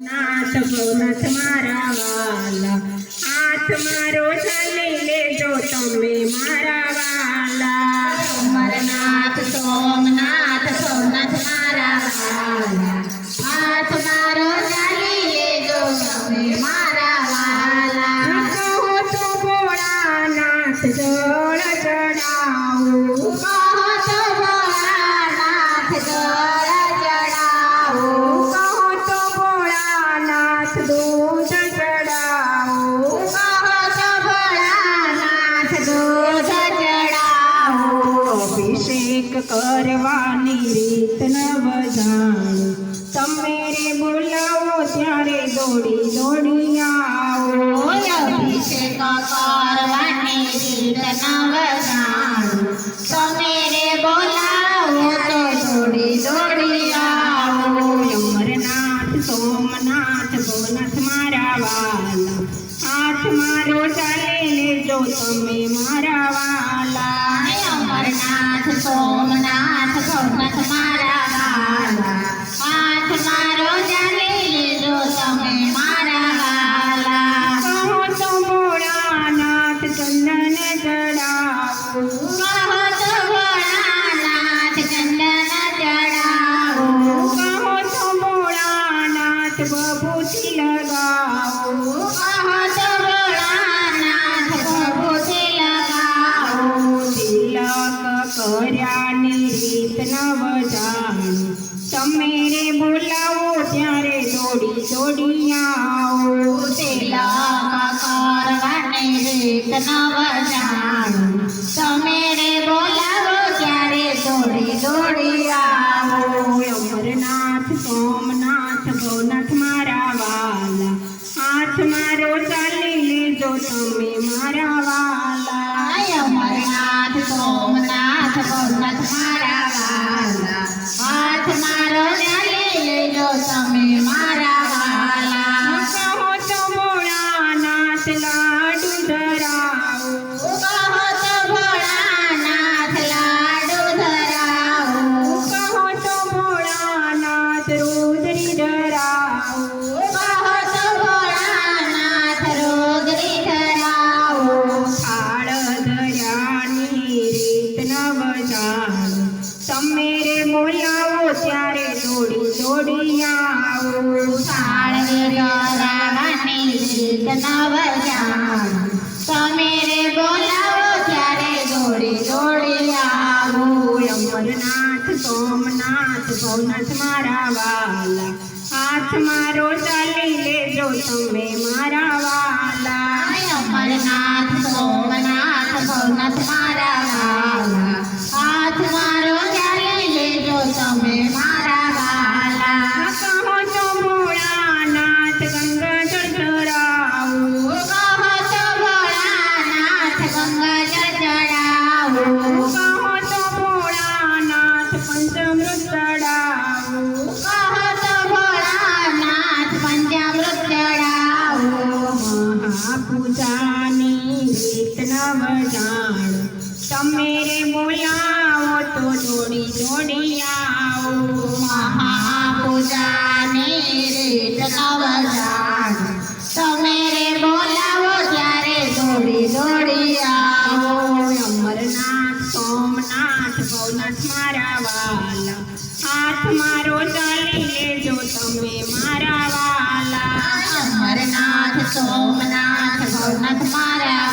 નાથ ભવનાથ મારા વાલા, હાથ મારો ચાલી લેજો તમે મારા વાલા. અમરનાથ સોમનાથ ભવનાથ મારા વાલા, હાથ મારો ચાલી લેજો તમે મારા વાલા. કહો તો ભોળાનાથ જળ ચડાવું, કહો તો ભોળાનાથ જળ ચડાવું, કહો તો ભોળાનાથ દૂધ ચડાવું, કહો તો ભોળાનાથ દૂધ ચડાવું. અભિષેક કરવાની રીત નવ જાણું, તમે રે બોલાવો ત્યારે દોડી દોડી આવો. અભિષેક કરવાની રીત નવ જાણું, તમે રે બોલાવો તો દોડી દોડી આવો. અમરનાથ સોમનાથ ભવનાથ મારા વાલા, હાથ મારો ચાલે લેજો તમે મારા વાલા. અમરનાથ સોમનાથ ભવનાથ મારા વાલા, હાથ મારો ચાલી લેજો તમે મારા વાલા. કહો તો ભોળાનાથ ચંદન ચડાવું, કહો તો ભોળાનાથ ચંદન ચડાવું, કહો તો ભોળાનાથ બબૂથી લગાવું, કહો તો ભોળાનાથ પ્રભુથી લગાવું. તિલક કર્યાની રીત નવ જાણું, તમે રે બોલાવો ત્યારે દોડી દોડી આવો. તિલક કરવાની રીત નવ જાણું, તમે રે બોલાવો ત્યારે દોડી દોડી આવો. અમરનાથ સોમનાથ ભવનાથ મારા વાલા, હાથ મારો ચાલી લેજો તમે મારા વાલા. અમરનાથ સોમનાથ ભવનાથ મારા વાલા, હાથ મારો ચાલી લેજો તમે મારા વાલા. કહો તો ભોળાનાથ લાડુ ધરાવું, કહો તો ભોળાનાથ લાડુ ધરાવું, કહો તો ભોળાનાથ રુદ્રી ધરાવું, કહો તો ભોળાનાથ રુદ્રી ધરાવું. થાળ ધર્યાની રીત નવ જાણું, તમે રે બોલાવો ત્યારે દોડી દોડી આવો. થાળ ધરાવાની રીત નવ જાણું, તમે રે બોલાવો ત્યારે દોડી દોડી આવો. અમરનાથ સોમનાથ ભવનાથ મારા વાલા, હાથ મારો ચાલી લેજો તમે મારા વાલા. અમરનાથ સોમનાથ ભવનાથ મારા વાલા, હાથ મારો ચાલી લેજો તમે મારા વાલા. કહો તો ભોળાનાથ ગંગાજળ ધરાવું, કહો તો ભોળાનાથ ગંગાજળ ચડાવું, કહો તો ભોળાનાથ પંચામૃત ચડાવું, કહો તો ભોળાનાથ પંચામૃત ચડાવું. મહાપૂજાની રીત નવ જાણું, તમે રે બોલાવો તો દોડી દોડી આવો. મહાપૂજાની રીત નવ જાણું, તમે રે બોલાવો ત્યારે દોડી દોડી આવો. અમરનાથ સોમનાથ ભવનાથ મારા વાલા, હાથ મારો ચાલી લેજો તમે મારા વાલા. અમરનાથ સોમનાથ ભવનાથ મારા